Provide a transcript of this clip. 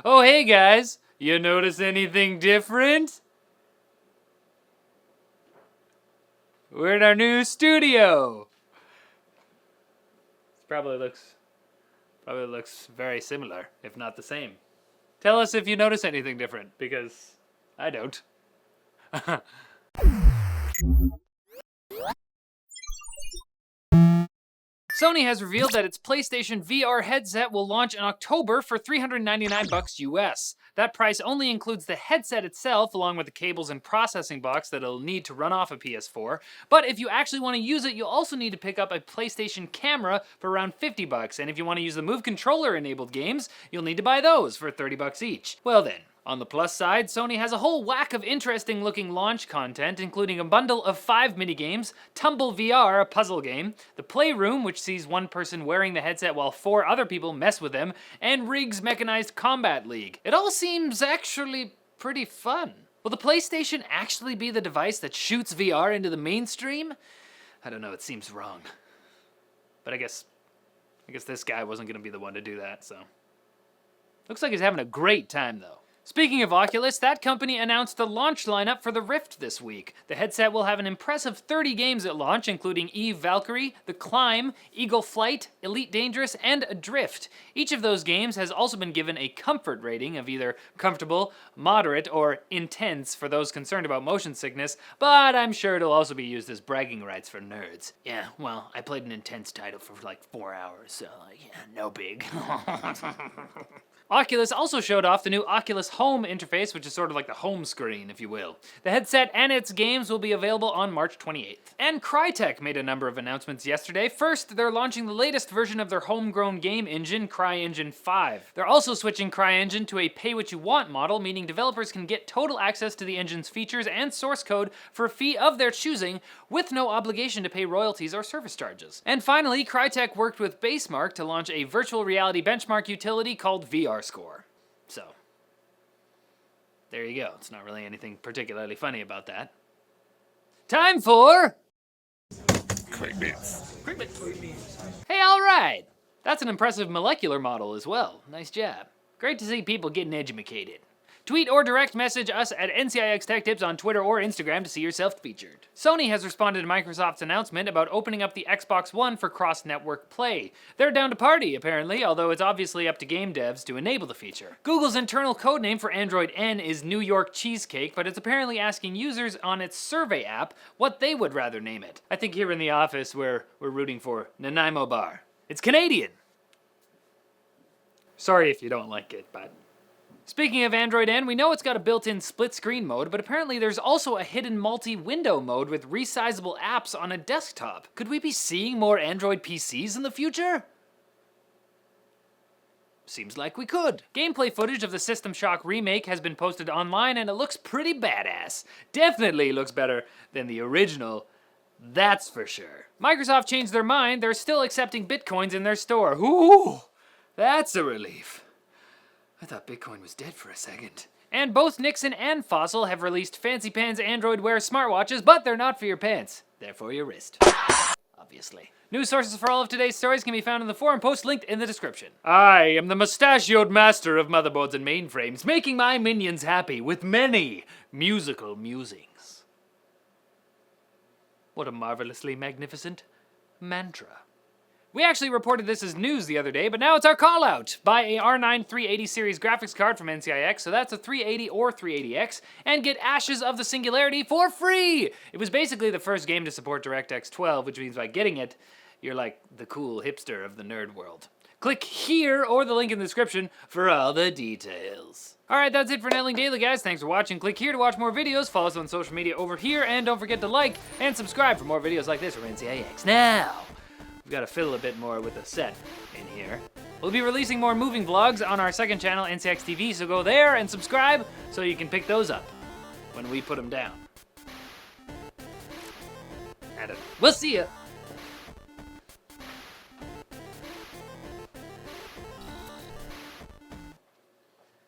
Oh, hey guys, you notice anything different? We're in our new studio. Probably looks very similar, if not the same. Tell us if you notice anything different, because I don't. Sony has revealed that its PlayStation VR headset will launch in October for $399 US. That price only includes the headset itself, along with the cables and processing box that it'll need to run off a PS4. But if you actually want to use it, you'll also need to pick up a PlayStation camera for around $50. And if you want to use the Move controller enabled games, you'll need to buy those for $30 each. Well then. On the plus side, Sony has a whole whack of interesting looking launch content, including a bundle of 5 minigames, Tumble VR, a puzzle game, the Playroom, which sees one person wearing the headset while 4 other people mess with them, and Riggs Mechanized Combat League. It all seems actually pretty fun. Will the PlayStation actually be the device that shoots VR into the mainstream? I don't know, it seems wrong. But I guess this guy wasn't gonna be the one to do that, so. Looks like he's having a great time though. Speaking of Oculus, that company announced the launch lineup for the Rift this week. The headset will have an impressive 30 games at launch, including Eve Valkyrie, The Climb, Eagle Flight, Elite Dangerous, and Adrift. Each of those games has also been given a comfort rating of either comfortable, moderate, or intense for those concerned about motion sickness, but I'm sure it'll also be used as bragging rights for nerds. Yeah, well, I played an intense title for like 4 hours, so yeah, no big. Oculus also showed off the new Oculus Home interface, which is sort of like the home screen, if you will. The headset and its games will be available on March 28th. And Crytek made a number of announcements yesterday. First, they're launching the latest version of their homegrown game engine, CryEngine V. They're also switching CryEngine to a pay-what-you-want model, meaning developers can get total access to the engine's features and source code for a fee of their choosing, with no obligation to pay royalties or service charges. And finally, Crytek worked with Basemark to launch a virtual reality benchmark utility called VR Score. So, there you go. It's not really anything particularly funny about that. Time for... Clickbaits. Hey, alright! That's an impressive molecular model as well. Nice job. Great to see people getting edumacated. Tweet or direct message us at NCIX Tech Tips on Twitter or Instagram to see yourself featured. Sony has responded to Microsoft's announcement about opening up the Xbox One for cross-network play. They're down to party, apparently, although it's obviously up to game devs to enable the feature. Google's internal codename for Android N is New York Cheesecake, but it's apparently asking users on its survey app what they would rather name it. I think here in the office we're rooting for Nanaimo Bar. It's Canadian! Sorry if you don't like it, but... Speaking of Android N, we know it's got a built-in split-screen mode, but apparently there's also a hidden multi-window mode with resizable apps on a desktop. Could we be seeing more Android PCs in the future? Seems like we could. Gameplay footage of the System Shock remake has been posted online and it looks pretty badass. Definitely looks better than the original, that's for sure. Microsoft changed their mind, they're still accepting bitcoins in their store. Ooh, that's a relief. I thought Bitcoin was dead for a second. And both Nixon and Fossil have released Fancy Pants Android Wear smartwatches, but they're not for your pants. They're for your wrist. Obviously. News sources for all of today's stories can be found in the forum post linked in the description. I am the mustachioed master of motherboards and mainframes, making my minions happy with many musical musings. What a marvelously magnificent mantra. We actually reported this as news the other day, but now it's our call out. Buy a R9 380 series graphics card from NCIX, so that's a 380 or 380X, and get Ashes of the Singularity for free! It was basically the first game to support DirectX 12, which means by getting it, you're like the cool hipster of the nerd world. Click here or the link in the description for all the details. Alright, that's it for Netling Daily, guys. Thanks for watching. Click here to watch more videos. Follow us on social media over here, and don't forget to like and subscribe for more videos like this from NCIX. Now, we've got to fiddle a bit more with the set in here. We'll be releasing more moving vlogs on our second channel, NCX TV, so go there and subscribe so you can pick those up when we put them down. And we'll see ya!